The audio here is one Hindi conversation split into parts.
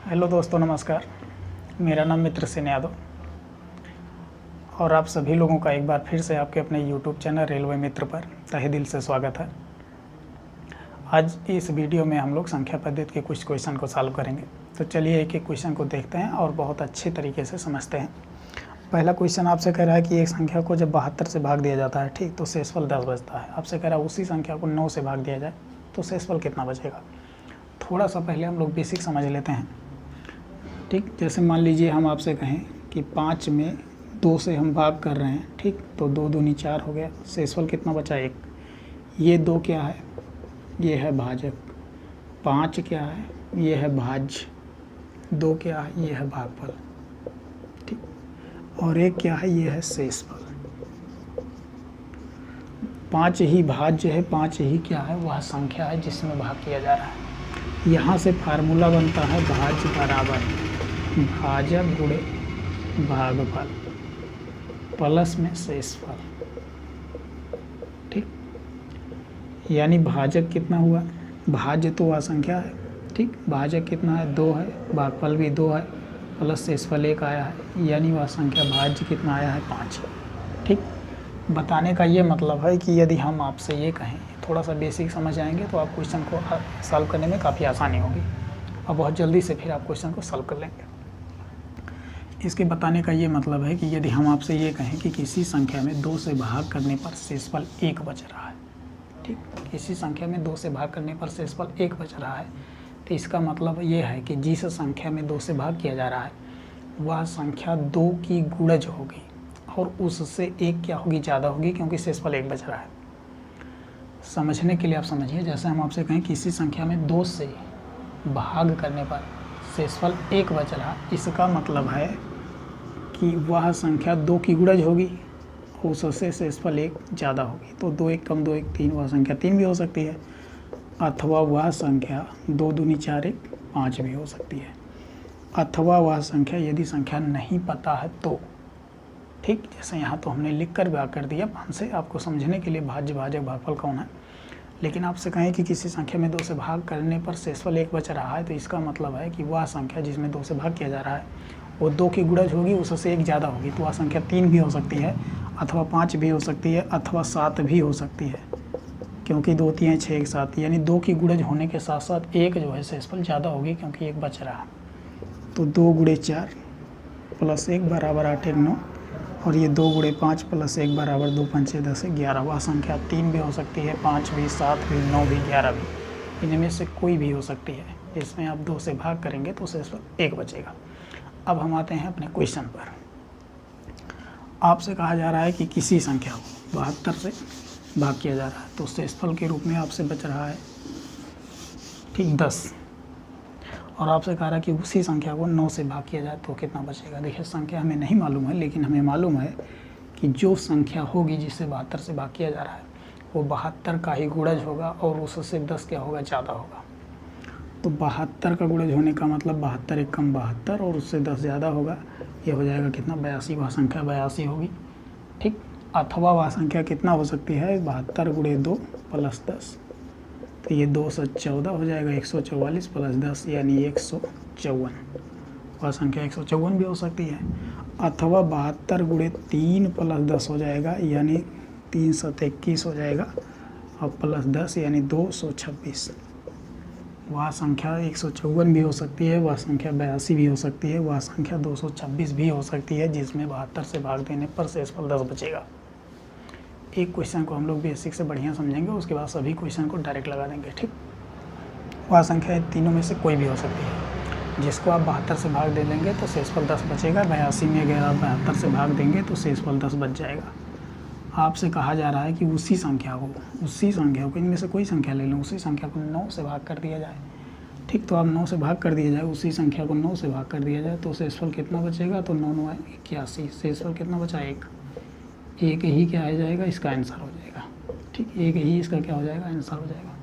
हेलो दोस्तों, नमस्कार। मेरा नाम मित्र सेन यादव और आप सभी लोगों का एक बार फिर से आपके अपने यूट्यूब चैनल रेलवे मित्र पर तहे दिल से स्वागत है। आज इस वीडियो में हम लोग संख्या पद्धति के कुछ क्वेश्चन को सॉल्व करेंगे। तो चलिए एक एक क्वेश्चन को देखते हैं और बहुत अच्छे तरीके से समझते हैं। पहला क्वेश्चन आपसे कह रहा है कि एक संख्या को जब 72 से भाग दिया जाता है, ठीक, तो शेषफल 10 बचता है। आपसे कह रहा है उसी संख्या को 9 से भाग दिया जाए तो शेषफल कितना बचेगा। थोड़ा सा पहले हम लोग बेसिक समझ लेते हैं, ठीक। जैसे मान लीजिए हम आपसे कहें कि 5 में 2 से हम भाग कर रहे हैं, ठीक, तो 2 दूनी 4 हो गया। शेषफल कितना बचा, 1। ये 2 क्या है, ये है भाजक। 5 क्या है, ये है भाज्य। 2 क्या है, ये है भागफल, ठीक। और 1 क्या है, ये है शेषफल। 5 ही भाज्य है, 5 ही क्या है, वह संख्या है जिसमें भाग किया जा रहा है। यहाँ से फार्मूला बनता है भाज्य बराबर भाजक गुणे भागफल प्लस में शेषफल, ठीक। यानी भाजक कितना हुआ, भाज्य तो वह संख्या है, ठीक। भाजक कितना है, 2 है, भागफल भी 2 है, प्लस शेषफल 1 आया है, यानी वह संख्या भाज्य कितना आया है, 5, ठीक। बताने का ये मतलब है कि यदि हम आपसे ये कहें, थोड़ा सा बेसिक समझ आएंगे तो आप क्वेश्चन को सॉल्व करने में काफ़ी आसानी होगी और बहुत जल्दी से फिर आप क्वेश्चन को सॉल्व कर लेंगे। इसके बताने का ये मतलब है कि यदि हम आपसे ये कहें कि किसी संख्या में 2 से भाग करने पर शेषफल 1 बच रहा है, ठीक। किसी संख्या में 2 से भाग करने पर शेषफल 1 बच रहा है, तो इसका मतलब ये है कि जिस संख्या में 2 से भाग किया जा रहा है वह संख्या 2 की गुणज होगी और उससे 1 क्या होगी, ज़्यादा होगी, क्योंकि शेषफल 1 बच रहा है। समझने के लिए आप समझिए, जैसे हम आपसे कहें किसी संख्या में 2 से भाग करने पर शेषफल 1 बच रहा, इसका मतलब है कि वह संख्या 2 की गुणज होगी, उससे शेषफल 1 ज़्यादा होगी। तो 2 1 कम 2 1 3, वह संख्या 3 भी हो सकती है, अथवा वह संख्या 2 दूनी 4 1 5 भी हो सकती है, अथवा वह संख्या यदि संख्या नहीं पता है तो, ठीक। जैसे यहाँ तो हमने लिख कर भाग कर दिया हमसे, आपको समझने के लिए भाज्य भाजक भागफल कौन है। लेकिन आपसे कहें कि किसी संख्या में 2 से भाग करने पर शेषफल 1 बच रहा है, तो इसका मतलब है कि वह संख्या जिसमें 2 से भाग किया जा रहा है वो 2 की गुणज होगी, उससे 1 ज़्यादा होगी। तो वह संख्या 3 भी हो सकती है, अथवा 5 भी हो सकती है, अथवा 7 भी हो सकती है, क्योंकि 2 3 6 1 7, यानी 2 की गुणज होने के साथ साथ 1 जो है शेषफल ज़्यादा होगी, क्योंकि 1 बच रहा है। तो 2 गुणे 4 प्लस 1 बराबर 8 1 9, और ये 2 गुणे 5 प्लस 1 बराबर 2 5 6 10 11। वह संख्या 3 भी हो सकती है, 5 भी, 7 भी, 9 भी, 11 भी, इनमें से कोई भी हो सकती है। इसमें आप 2 से भाग करेंगे तो शेषफल 1 बचेगा। अब हम आते हैं अपने क्वेश्चन पर। आपसे कहा जा रहा है कि किसी संख्या को 72 से भाग किया जा रहा है, तो शेषफल के रूप में आपसे बच रहा है, ठीक, 10। और आपसे कहा रहा है कि उसी संख्या को 9 से भाग किया जाए तो कितना बचेगा। देखिए, संख्या हमें नहीं मालूम है, लेकिन हमें मालूम है कि जो संख्या होगी जिसे 72 से भाग किया जा रहा है वो 72 का ही गुणज होगा और उससे 10 क्या होगा, ज़्यादा होगा। तो 72 का गुणज होने का मतलब 72 1 कम 72 और उससे 10 ज़्यादा होगा, ये हो जाएगा कितना, 82। वह संख्या 82 होगी, ठीक। अथवा वह संख्या कितना हो सकती है, 72 गुणे 2 प्लस 10, तो ये 2 से 14 हो जाएगा, 144 प्लस 10 यानी 154। वह संख्या 154 भी हो सकती है। अथवा 72 गुणे 3 प्लस 10 हो जाएगा, यानी 3 7 21 हो जाएगा, और प्लस 10 यानी 226। वह संख्या 154 भी हो सकती है, वह संख्या 82 भी हो सकती है, वह संख्या 226 भी हो सकती है, जिसमें 72 से भाग देने पर शेषफल 10 बचेगा। एक क्वेश्चन को हम लोग बेसिक से बढ़िया समझेंगे, उसके बाद सभी क्वेश्चन को डायरेक्ट लगा देंगे, ठीक। वह संख्या तीनों में से कोई भी हो सकती है, जिसको आप 72 से भाग दे देंगे तो शेषफल 10 बचेगा। 82 में अगर आप 72 से भाग देंगे तो शेषफल 10 बच जाएगा। आपसे कहा जा रहा है कि उसी संख्या को इनमें से कोई संख्या ले लें, उसी संख्या को 9 से भाग कर दिया जाए, ठीक। तो आप 9 से भाग कर दिया जाए, उसी संख्या को 9 से भाग कर दिया जाए तो शेषफल कितना बचेगा, तो 9 9 81, शेषफल कितना बचा, 1। एक ही क्या आ जाएगा, इसका आंसर हो जाएगा, ठीक। एक ही इसका क्या हो जाएगा, आंसर हो जाएगा।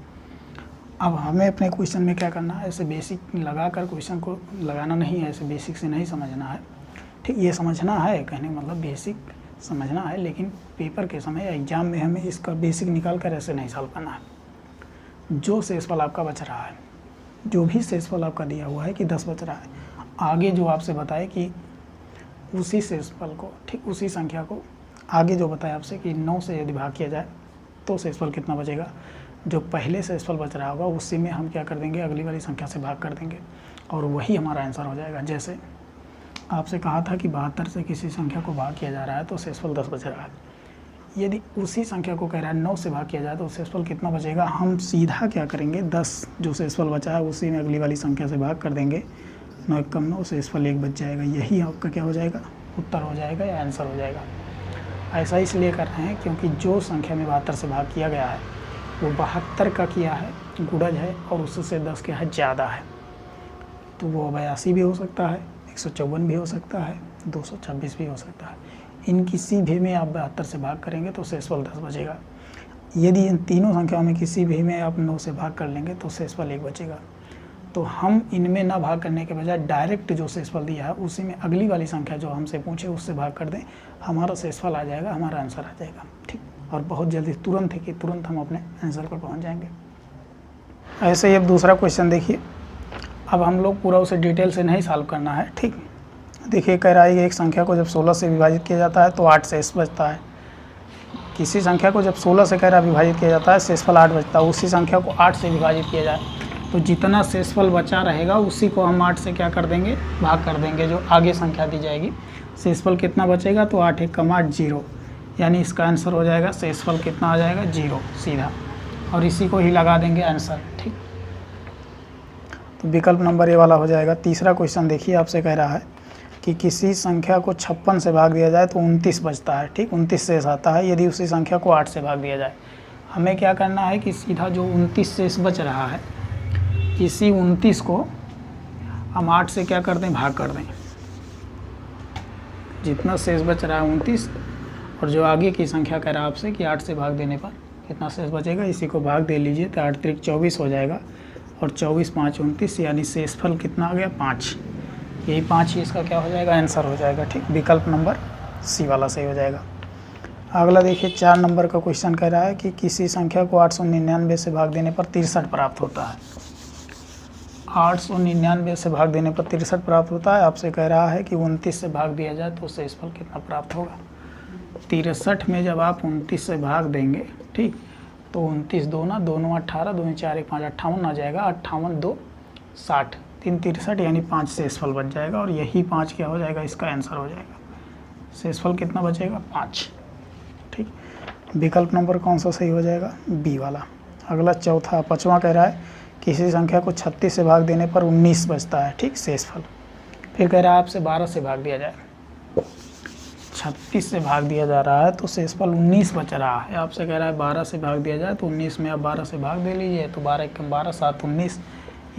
अब हमें अपने क्वेश्चन में क्या करना है, ऐसे बेसिक लगा कर क्वेश्चन को लगाना नहीं है, ऐसे बेसिक से नहीं समझना है, ठीक। ये समझना है, कहने का मतलब बेसिक समझना है, लेकिन पेपर के समय एग्जाम में हमें इसका बेसिक निकाल कर ऐसे नहीं सॉल्व करना है। जो शेषफल आपका बच रहा है जो भी शेषफल आपका दिया हुआ है कि 10 बच रहा है, आगे जो आपसे बताए कि उसी शेषफल को, ठीक उसी संख्या को आगे जो बताया आपसे कि 9 से यदि भाग किया जाए तो शेषफल कितना बचेगा, जो पहले शेषफल बच रहा होगा उसी में हम क्या कर देंगे, अगली वाली संख्या से भाग कर देंगे और वही हमारा आंसर हो जाएगा। जैसे आपसे कहा था कि 72 से किसी संख्या को भाग किया जा रहा है तो शेषफल 10 बच रहा है, यदि उसी संख्या को कह रहा है 9 से भाग किया जाए तो शेषफल कितना बचेगा, हम सीधा क्या करेंगे, 10 जो शेषफल बचा है उसी में अगली वाली संख्या से भाग कर देंगे, 9 एक कम 9, शेषफल 1 बच जाएगा। यही आपका क्या हो जाएगा, उत्तर हो जाएगा या आंसर हो जाएगा। ऐसा इसलिए कर रहे हैं क्योंकि जो संख्या में 72 से भाग किया गया है वो 72 का किया है, गुणज है, और उससे 10 क्या है, ज़्यादा है, तो वो 82 भी हो सकता है, 154 भी हो सकता है, 226 भी हो सकता है। इन किसी भी में आप 72 से भाग करेंगे तो शेषफल 10 बचेगा। यदि इन तीनों संख्याओं में किसी भी में आप 9 से भाग कर लेंगे तो शेषफल 1 बचेगा। तो हम इनमें ना भाग करने के बजाय डायरेक्ट जो शेषफल दिया है उसी में अगली वाली संख्या जो हमसे पूछे उससे भाग कर दें, हमारा शेषफल आ जाएगा, हमारा आंसर आ जाएगा, ठीक। और बहुत जल्दी तुरंत है कि तुरंत हम अपने आंसर पर पहुंच जाएंगे। ऐसे ही अब दूसरा क्वेश्चन देखिए। अब हम लोग पूरा उसे डिटेल से नहीं सॉल्व करना है, ठीक। देखिए कह रहा है कि एक संख्या को जब 16 से विभाजित किया जाता है तो 8 शेष बचता है। किसी संख्या को जब 16 से कह रहा विभाजित किया जाता है, शेषफल 8 बचता है। उसी संख्या को 8 से विभाजित किया जाए तो जितना शेषफल बचा रहेगा उसी को हम 8 से क्या कर देंगे, भाग कर देंगे, जो आगे संख्या दी जाएगी। शेषफल कितना बचेगा, तो 8 एक कम 8 0, यानी इसका आंसर हो जाएगा शेषफल कितना आ जाएगा, 0 सीधा, और इसी को ही लगा देंगे आंसर, ठीक। तो विकल्प नंबर ए वाला हो जाएगा। तीसरा क्वेश्चन देखिए, आपसे कह रहा है कि किसी संख्या को 56 से भाग दिया जाए तो 29 बचता है, ठीक, 29 शेष आता है यदि उसी संख्या को 8 से भाग दिया जाए। हमें क्या करना है कि सीधा जो 29 शेष बच रहा है, इसी 29 को हम 8 से क्या कर दें, भाग कर दें। जितना शेष बच रहा है 29, और जो आगे की संख्या कह रहा है आपसे कि 8 से भाग देने पर कितना शेष बचेगा, इसी को भाग दे लीजिए तो 8 त्रिक 24 हो जाएगा, और 24 5 29, यानी शेषफल कितना आ गया, 5। यही 5 ही इसका क्या हो जाएगा, आंसर हो जाएगा, ठीक। विकल्प नंबर सी वाला सही हो जाएगा। अगला देखिए 4 नंबर का क्वेश्चन कह रहा है कि किसी संख्या को 899 से भाग देने पर 63 प्राप्त होता है। 899 से भाग देने पर 63 प्राप्त होता है। आपसे कह रहा है कि 29 से भाग दिया जाए तो शेषफल कितना प्राप्त होगा। 63 में जब आप 29 से भाग देंगे, ठीक, तो 29 2 ना, 2 9 18, 2 4 1 5 58 आ जाएगा, 58 2 60, 3 63, यानी 5 शेषफल बच जाएगा, और यही 5 क्या हो जाएगा, इसका आंसर हो जाएगा। शेषफल कितना बचेगा, 5, ठीक। विकल्प नंबर कौन सा सही हो जाएगा, बी वाला। अगला चौथा 5वां कह रहा है किसी संख्या को 36 से भाग देने पर 19 बचता है, ठीक, शेषफल। फिर कह रहा है आपसे 12 से भाग दिया जाए, 36 से भाग दिया जा रहा है तो शेषफल 19 बच रहा है। आपसे कह रहा है 12 से भाग दिया जाए तो 19 में आप 12 से भाग दे लीजिए, तो 12 एक कम 12, 7 19,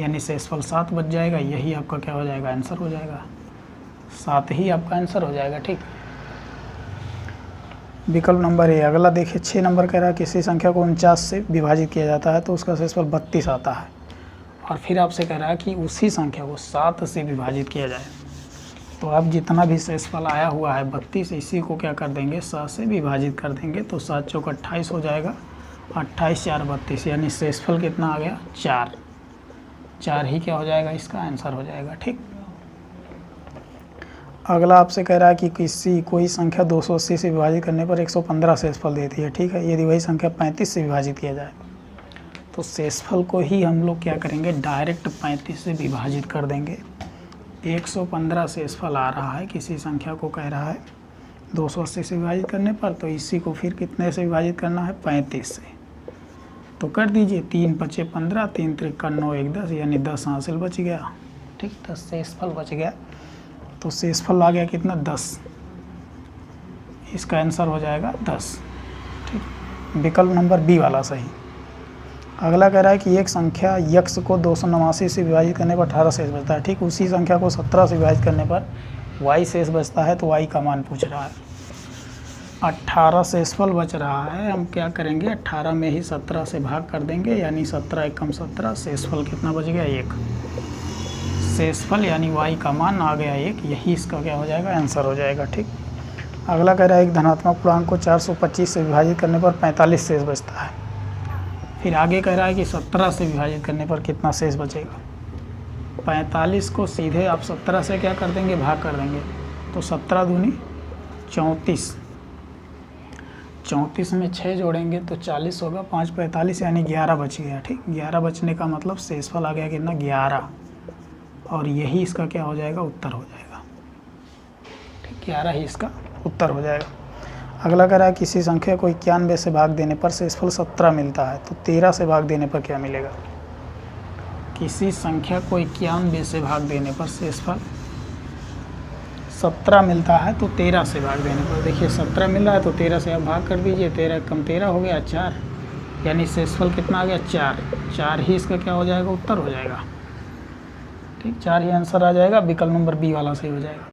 यानी शेषफल 7 बच जाएगा। यही आपका क्या हो जाएगा, आंसर हो जाएगा, 7 ही आपका आंसर हो जाएगा, ठीक। विकल्प नंबर ए। अगला देखिए 6 नंबर कह रहा है किसी संख्या को 49 से विभाजित किया जाता है तो उसका शेषफल 32 आता है, और फिर आपसे कह रहा है कि उसी संख्या को 7 से विभाजित किया जाए, तो आप जितना भी शेषफल आया हुआ है 32, इसी को क्या कर देंगे, 7 से विभाजित कर देंगे, तो 7 चौक 28 हो जाएगा, 28 4 32, यानी शेषफल कितना आ गया, 4। 4 ही क्या हो जाएगा, इसका आंसर हो जाएगा, ठीक। अगला आपसे कह रहा है कि कोई संख्या 280 से विभाजित करने पर 115 शेषफल देती है, ठीक है। यदि वही संख्या 35 से विभाजित किया जाए तो शेषफल को ही हम लोग क्या करेंगे, डायरेक्ट 35 से विभाजित कर देंगे। 115 शेषफल आ रहा है, किसी संख्या को कह रहा है 280 से विभाजित करने पर, तो इसी को फिर कितने से विभाजित करना है, 35 से। तो कर दीजिए, 3 5 15, 3 त्रिक 9 1 10, यानी 10 हासिल बच गया, ठीक, 10 शेषफल बच गया। तो शेषफल आ गया कितना, 10, इसका आंसर हो जाएगा 10, ठीक। विकल्प नंबर बी वाला सही। अगला कह रहा है कि एक संख्या यक्स को 289 से विभाजित करने पर 18 शेष बचता है, ठीक। उसी संख्या को 17 से विभाजित करने पर वाई शेष बचता है, तो वाई का मान पूछ रहा है। 18 शेषफल बच रहा है, हम क्या करेंगे, 18 में ही 17 से भाग कर देंगे, यानी 17 एक कम 17, शेषफल कितना बच गया, 1। शेषफल यानी y का मान आ गया 1, यही इसका क्या हो जाएगा, आंसर हो जाएगा, ठीक। अगला कह रहा है एक धनात्मक पूर्णांक को 425 से विभाजित करने पर 45 शेष बचता है। फिर आगे कह रहा है कि 17 से विभाजित करने पर कितना शेष बचेगा। 45 को सीधे आप 17 से क्या कर देंगे, भाग कर देंगे, तो 17 दूनी 34, 34 में 6 जोड़ेंगे तो 40 होगा, 5 45 यानी 11 बच गया। ठीक, 11 बचने का मतलब शेषफल आ गया कितना, 11, और यही इसका क्या हो जाएगा, उत्तर हो जाएगा। ठीक, 11 ही इसका उत्तर हो जाएगा। अगला कह रहा है किसी संख्या को 91 से भाग देने पर शेषफल 17 मिलता है, तो 13 से भाग देने पर क्या मिलेगा। किसी संख्या को 91 से भाग देने पर शेषफल 17 मिलता है, तो 13 से भाग देने पर, देखिए 17 मिल रहा है तो 13 से आप भाग कर दीजिए, 13 कम 13 हो गया 4, यानी शेषफल कितना आ गया, 4, 4 ही इसका क्या हो जाएगा, उत्तर हो जाएगा। ठीक, 4 ही आंसर आ जाएगा, विकल्प नंबर बी वाला सही हो जाएगा।